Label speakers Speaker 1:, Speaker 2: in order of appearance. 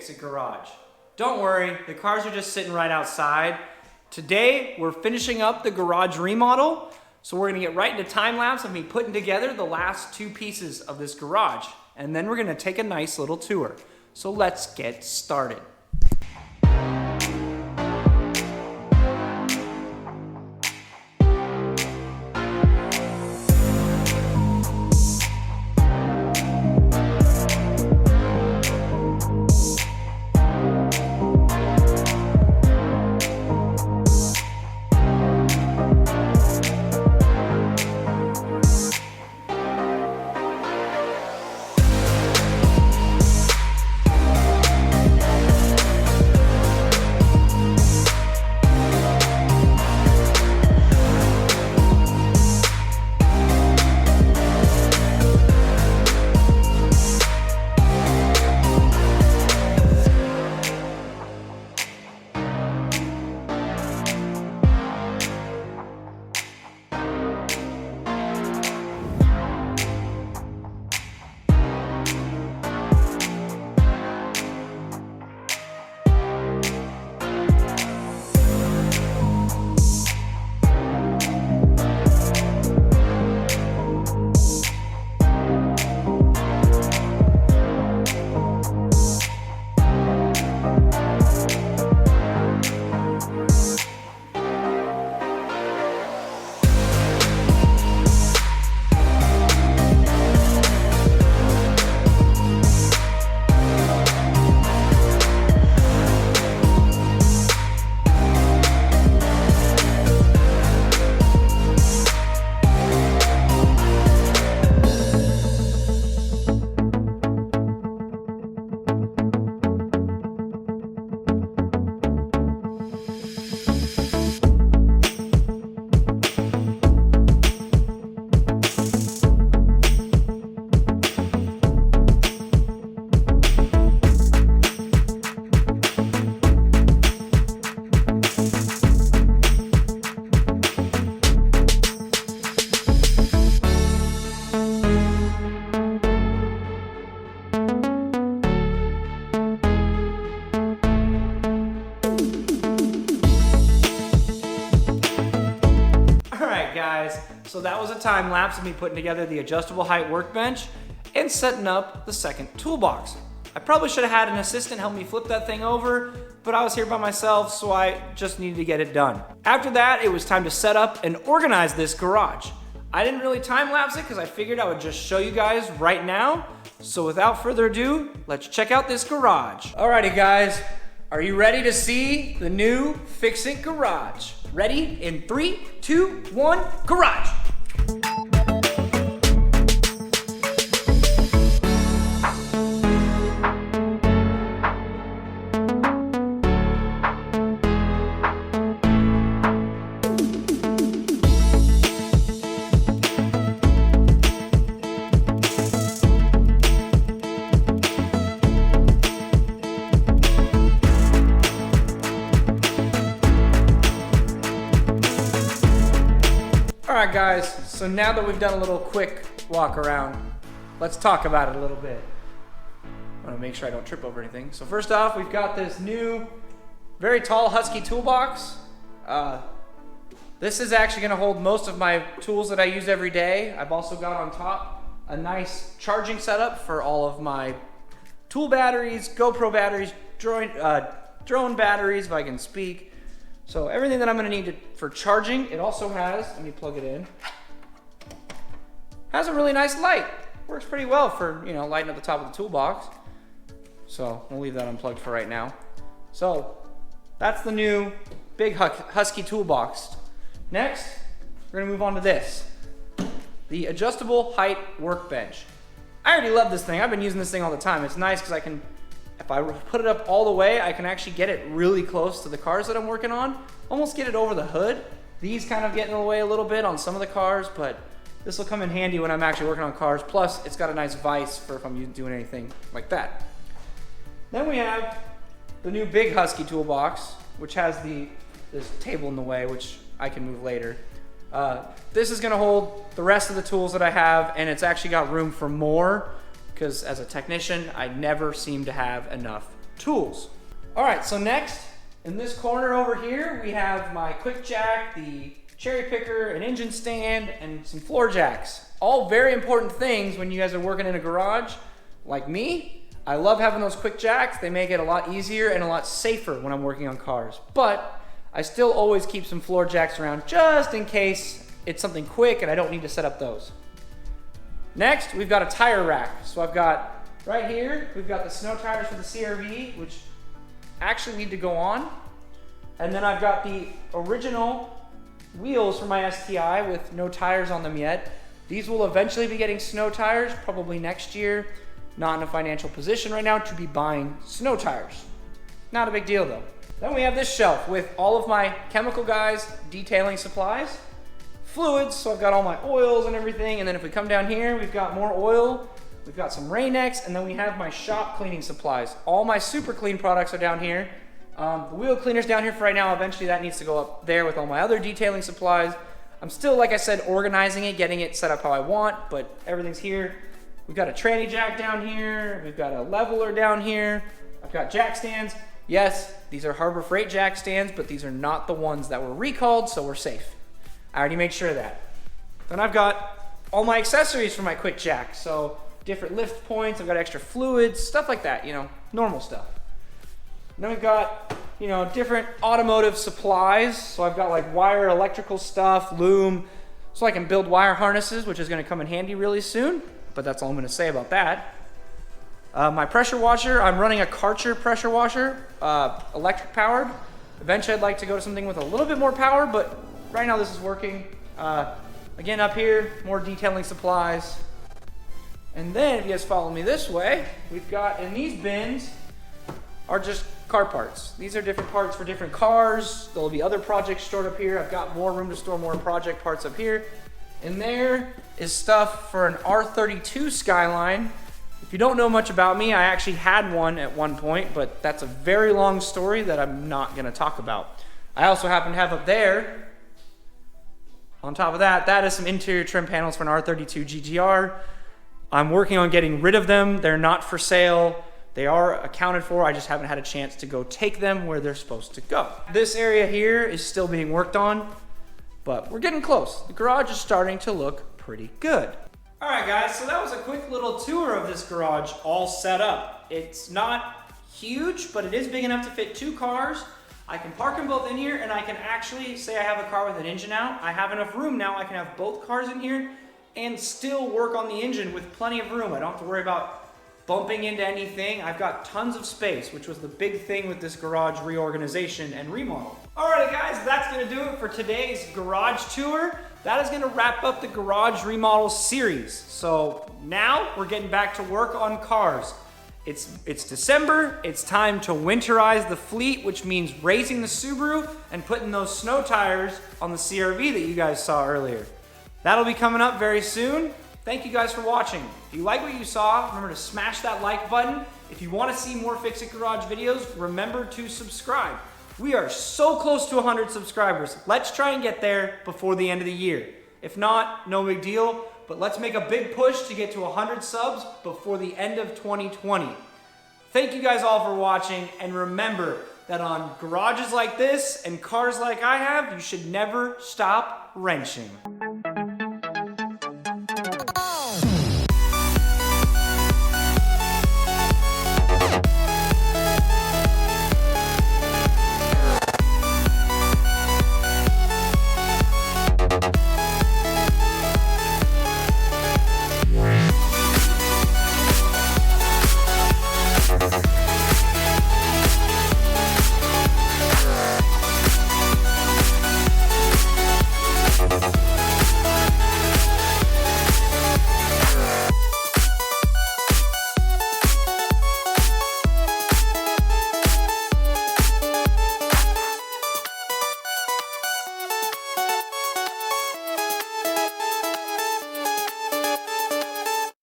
Speaker 1: Fix-It Garage. Don't worry, the cars are just sitting right outside. Today, we're finishing up the garage remodel, so we're gonna get right into time-lapse and be putting together the last two pieces of this garage. And then we're gonna take a nice little tour. So let's get started. Guys, so that was a time lapse of me putting together the adjustable height workbench and setting up the second toolbox. I probably should have had an assistant help me flip that thing over, but I was here by myself, so I just needed to get it done. After that, it was time to set up and organize this garage. I didn't really time lapse it because I figured I would just show you guys right now. So without further ado, let's check out this garage. Alrighty guys, are you ready to see the new Fix-It Garage? Ready? In 3, 2, 1, garage! Alright guys, so now that we've done a little quick walk around, let's talk about it a little bit. I want to make sure I don't trip over anything. So first off, we've got this new, very tall Husky toolbox. This is actually going to hold most of my tools that I use every day. I've also got on top a nice charging setup for all of my tool batteries, GoPro batteries, drone batteries, if I can speak. So everything that I'm going to need for charging, it also has, let me plug it in, has a really nice light. Works pretty well for, lighting up the top of the toolbox. So we'll leave that unplugged for right now. So that's the new big Husky toolbox. Next, we're going to move on to this, the adjustable height workbench. I already love this thing. I've been using this thing all the time. It's nice because I can, if I put it up all the way, I can actually get it really close to the cars that I'm working on, almost get it over the hood. These kind of get in the way a little bit on some of the cars, but this will come in handy when I'm actually working on cars. Plus, it's got a nice vise for if I'm doing anything like that. Then we have the new big Husky toolbox, which has this table in the way, which I can move later. This is gonna hold the rest of the tools that I have, and it's actually got room for more, because as a technician, I never seem to have enough tools. All right, so next, in this corner over here, we have my quick jack, the cherry picker, an engine stand, and some floor jacks. All very important things when you guys are working in a garage like me. I love having those quick jacks. They make it a lot easier and a lot safer when I'm working on cars. But I still always keep some floor jacks around just in case it's something quick and I don't need to set up those. Next, we've got a tire rack. So I've got right here, we've got the snow tires for the CRV, which actually need to go on. And then I've got the original wheels for my STI with no tires on them yet. These will eventually be getting snow tires, probably next year. Not in a financial position right now to be buying snow tires. Not a big deal though. Then we have this shelf with all of my chemical guys, detailing supplies, fluids, so I've got all my oils and everything. And then if we come down here, we've got more oil, we've got some Rain-X, and then we have my shop cleaning supplies. All my super clean products are down here. The wheel cleaner's down here for right now. Eventually that needs to go up there with all my other detailing supplies. I'm still, like I said, organizing it, getting it set up how I want, but everything's here. We've got a tranny jack down here. We've got a leveler down here. I've got jack stands. Yes, these are Harbor Freight jack stands, but these are not the ones that were recalled, so we're safe. I already made sure of that. Then I've got all my accessories for my quick jack. So different lift points, I've got extra fluids, stuff like that, you know, normal stuff. And then we've got, you know, different automotive supplies. So I've got like wire, electrical stuff, loom, so I can build wire harnesses, which is gonna come in handy really soon. But that's all I'm gonna say about that. My pressure washer, I'm running a Karcher pressure washer, electric powered. Eventually I'd like to go to something with a little bit more power, but right now this is working. Again, up here, more detailing supplies. And then if you guys follow me this way, we've got in these bins are just car parts. These are different parts for different cars. There'll be other projects stored up here. I've got more room to store more project parts up here. And there is stuff for an R32 Skyline. If you don't know much about me, I actually had one at one point, but that's a very long story that I'm not gonna talk about. I also happen to have up there, on top of that, that is some interior trim panels for an R32 GTR. I'm working on getting rid of them. They're not for sale. They are accounted for. I just haven't had a chance to go take them where they're supposed to go. This area here is still being worked on, but we're getting close. The garage is starting to look pretty good. All right, guys, so that was a quick little tour of this garage all set up. It's not huge, but it is big enough to fit 2 cars. I can park them both in here, and I can actually say I have a car with an engine out. I have enough room now. I can have both cars in here and still work on the engine with plenty of room. I don't have to worry about bumping into anything. I've got tons of space, which was the big thing with this garage reorganization and remodel. Alright guys, that's gonna do it for today's garage tour. That is gonna wrap up the garage remodel series. So now we're getting back to work on cars. It's December, it's time to winterize the fleet, which means raising the Subaru and putting those snow tires on the CRV that you guys saw earlier. That'll be coming up very soon. Thank you guys for watching. If you like what you saw, remember to smash that like button. If you want to see more Fix-It Garage videos, remember to subscribe. We are so close to 100 subscribers. Let's try and get there before the end of the year. If not, no big deal, but let's make a big push to get to 100 subs before the end of 2020. Thank you guys all for watching, and remember that on garages like this and cars like I have, you should never stop wrenching.